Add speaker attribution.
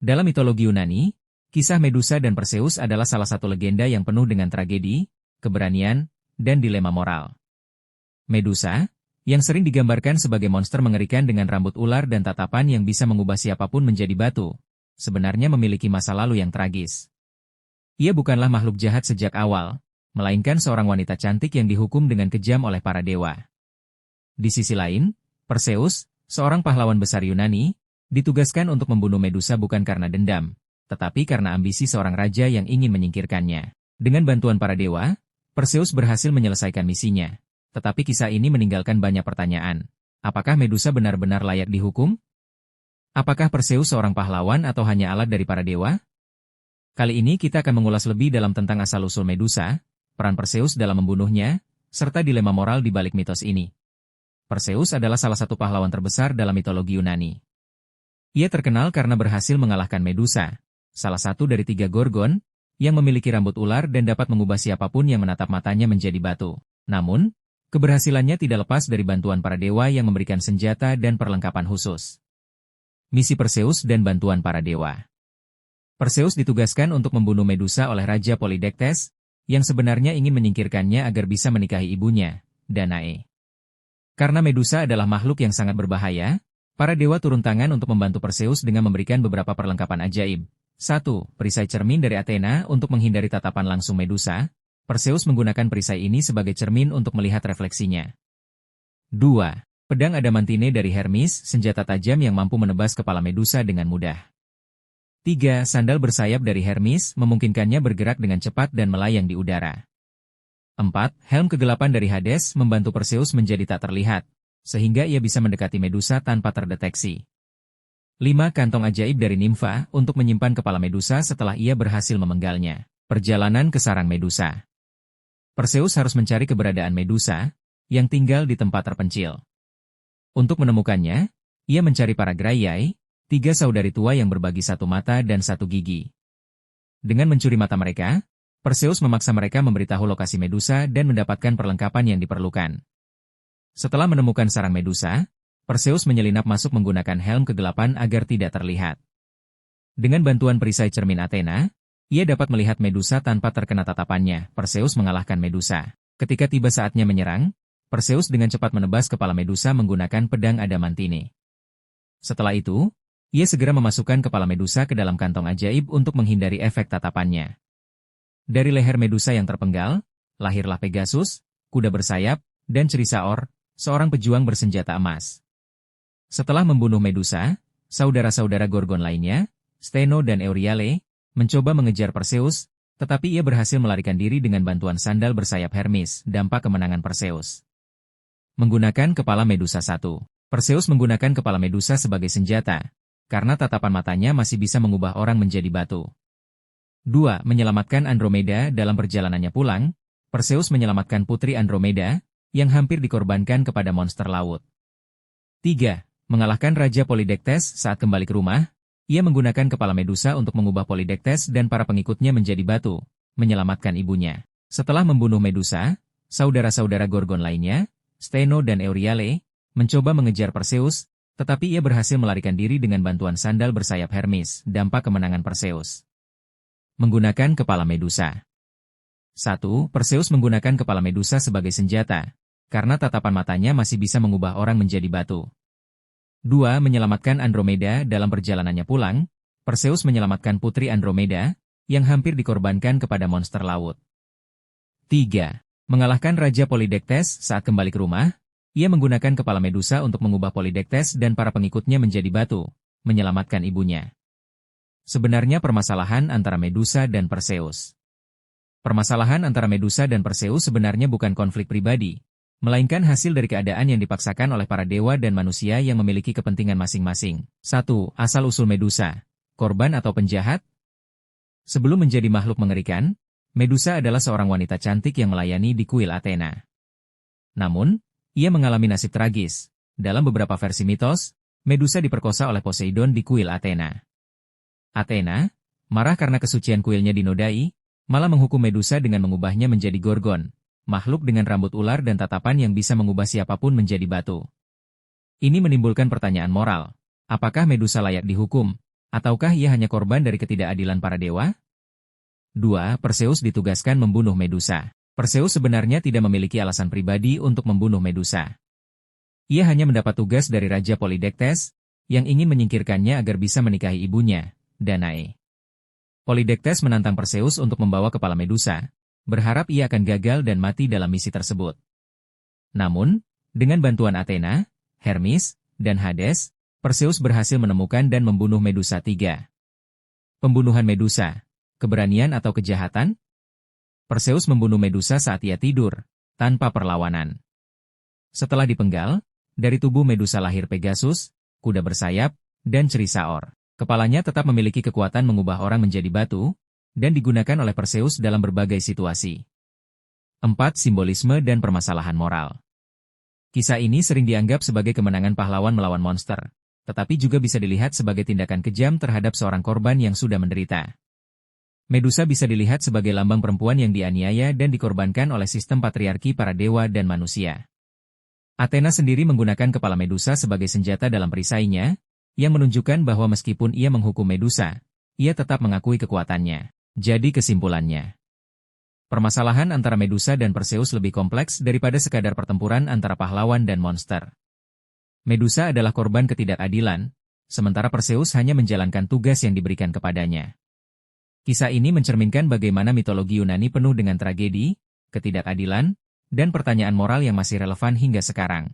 Speaker 1: Dalam mitologi Yunani, kisah Medusa dan Perseus adalah salah satu legenda yang penuh dengan tragedi, keberanian, dan dilema moral. Medusa, yang sering digambarkan sebagai monster mengerikan dengan rambut ular dan tatapan yang bisa mengubah siapapun menjadi batu, sebenarnya memiliki masa lalu yang tragis. Ia bukanlah makhluk jahat sejak awal, melainkan seorang wanita cantik yang dihukum dengan kejam oleh para dewa. Di sisi lain, Perseus, seorang pahlawan besar Yunani, ditugaskan untuk membunuh Medusa bukan karena dendam, tetapi karena ambisi seorang raja yang ingin menyingkirkannya. Dengan bantuan para dewa, Perseus berhasil menyelesaikan misinya. Tetapi kisah ini meninggalkan banyak pertanyaan. Apakah Medusa benar-benar layak dihukum? Apakah Perseus seorang pahlawan atau hanya alat dari para dewa? Kali ini kita akan mengulas lebih dalam tentang asal-usul Medusa, peran Perseus dalam membunuhnya, serta dilema moral di balik mitos ini. Perseus adalah salah satu pahlawan terbesar dalam mitologi Yunani. Ia terkenal karena berhasil mengalahkan Medusa, salah satu dari 3 Gorgon, yang memiliki rambut ular dan dapat mengubah siapapun yang menatap matanya menjadi batu. Namun, keberhasilannya tidak lepas dari bantuan para dewa yang memberikan senjata dan perlengkapan khusus. Misi Perseus dan bantuan para dewa. Perseus ditugaskan untuk membunuh Medusa oleh Raja Polydectes, yang sebenarnya ingin menyingkirkannya agar bisa menikahi ibunya, Danae. Karena Medusa adalah makhluk yang sangat berbahaya, para dewa turun tangan untuk membantu Perseus dengan memberikan beberapa perlengkapan ajaib. 1. Perisai cermin dari Athena untuk menghindari tatapan langsung Medusa. Perseus menggunakan perisai ini sebagai cermin untuk melihat refleksinya. 2. Pedang adamantine dari Hermes, senjata tajam yang mampu menebas kepala Medusa dengan mudah. 3. Sandal bersayap dari Hermes memungkinkannya bergerak dengan cepat dan melayang di udara. 4. Helm kegelapan dari Hades membantu Perseus menjadi tak terlihat, sehingga ia bisa mendekati Medusa tanpa terdeteksi. 5. Kantong ajaib dari Nimfa untuk menyimpan kepala Medusa setelah ia berhasil memenggalnya. Perjalanan ke sarang Medusa. Perseus harus mencari keberadaan Medusa, yang tinggal di tempat terpencil. Untuk menemukannya, ia mencari para Graiai, 3 saudari tua yang berbagi 1 mata dan 1 gigi. Dengan mencuri mata mereka, Perseus memaksa mereka memberitahu lokasi Medusa dan mendapatkan perlengkapan yang diperlukan. Setelah menemukan sarang Medusa, Perseus menyelinap masuk menggunakan helm kegelapan agar tidak terlihat. Dengan bantuan perisai cermin Athena, ia dapat melihat Medusa tanpa terkena tatapannya. Perseus mengalahkan Medusa. Ketika tiba saatnya menyerang, Perseus dengan cepat menebas kepala Medusa menggunakan pedang adamantine. Setelah itu, ia segera memasukkan kepala Medusa ke dalam kantong ajaib untuk menghindari efek tatapannya. Dari leher Medusa yang terpenggal, lahirlah Pegasus, kuda bersayap, dan Chrysaor, seorang pejuang bersenjata emas. Setelah membunuh Medusa, saudara-saudara Gorgon lainnya, Steno dan Euryale, mencoba mengejar Perseus, tetapi ia berhasil melarikan diri dengan bantuan sandal bersayap Hermes, dampak kemenangan Perseus. Menggunakan kepala Medusa 1. Perseus menggunakan kepala Medusa sebagai senjata, karena tatapan matanya masih bisa mengubah orang menjadi batu. 2. Menyelamatkan Andromeda dalam perjalanannya pulang, Perseus menyelamatkan putri Andromeda, yang hampir dikorbankan kepada monster laut. 3. Mengalahkan Raja Polydectes saat kembali ke rumah, ia menggunakan kepala Medusa untuk mengubah Polydectes dan para pengikutnya menjadi batu, menyelamatkan ibunya. Setelah membunuh Medusa, saudara-saudara Gorgon lainnya, Steno dan Euryale, mencoba mengejar Perseus, tetapi ia berhasil melarikan diri dengan bantuan sandal bersayap Hermes, dampak kemenangan Perseus. Menggunakan kepala Medusa. 1. Perseus menggunakan kepala Medusa sebagai senjata, karena tatapan matanya masih bisa mengubah orang menjadi batu. 2. Menyelamatkan Andromeda dalam perjalanannya pulang, Perseus menyelamatkan putri Andromeda, yang hampir dikorbankan kepada monster laut. 3. Mengalahkan Raja Polydectes saat kembali ke rumah, ia menggunakan kepala Medusa untuk mengubah Polydectes dan para pengikutnya menjadi batu, menyelamatkan ibunya. Sebenarnya permasalahan antara Medusa dan Perseus. Permasalahan antara Medusa dan Perseus sebenarnya bukan konflik pribadi, melainkan hasil dari keadaan yang dipaksakan oleh para dewa dan manusia yang memiliki kepentingan masing-masing. 1. Asal-usul Medusa. Korban atau penjahat? Sebelum menjadi makhluk mengerikan, Medusa adalah seorang wanita cantik yang melayani di kuil Athena. Namun, ia mengalami nasib tragis. Dalam beberapa versi mitos, Medusa diperkosa oleh Poseidon di kuil Athena. Athena, marah karena kesucian kuilnya dinodai, malah menghukum Medusa dengan mengubahnya menjadi Gorgon, makhluk dengan rambut ular dan tatapan yang bisa mengubah siapapun menjadi batu. Ini menimbulkan pertanyaan moral. Apakah Medusa layak dihukum, Ataukah ia hanya korban dari ketidakadilan para dewa? 2. Perseus ditugaskan membunuh Medusa. Perseus sebenarnya tidak memiliki alasan pribadi untuk membunuh Medusa. Ia hanya mendapat tugas dari Raja Polydectes, yang ingin menyingkirkannya agar bisa menikahi ibunya, Danae. Polydectes menantang Perseus untuk membawa kepala Medusa, berharap ia akan gagal dan mati dalam misi tersebut. Namun, dengan bantuan Athena, Hermes, dan Hades, Perseus berhasil menemukan dan membunuh Medusa. 3. Pembunuhan Medusa, keberanian atau kejahatan? Perseus membunuh Medusa saat ia tidur, tanpa perlawanan. Setelah dipenggal, dari tubuh Medusa lahir Pegasus, kuda bersayap, dan Chrysaor. Kepalanya tetap memiliki kekuatan mengubah orang menjadi batu, dan digunakan oleh Perseus dalam berbagai situasi. 4. Simbolisme dan permasalahan moral. Kisah ini sering dianggap sebagai kemenangan pahlawan melawan monster, tetapi juga bisa dilihat sebagai tindakan kejam terhadap seorang korban yang sudah menderita. Medusa bisa dilihat sebagai lambang perempuan yang dianiaya dan dikorbankan oleh sistem patriarki para dewa dan manusia. Athena sendiri menggunakan kepala Medusa sebagai senjata dalam perisainya, yang menunjukkan bahwa meskipun ia menghukum Medusa, ia tetap mengakui kekuatannya. Jadi kesimpulannya, permasalahan antara Medusa dan Perseus lebih kompleks daripada sekadar pertempuran antara pahlawan dan monster. Medusa adalah korban ketidakadilan, sementara Perseus hanya menjalankan tugas yang diberikan kepadanya. Kisah ini mencerminkan bagaimana mitologi Yunani penuh dengan tragedi, ketidakadilan, dan pertanyaan moral yang masih relevan hingga sekarang.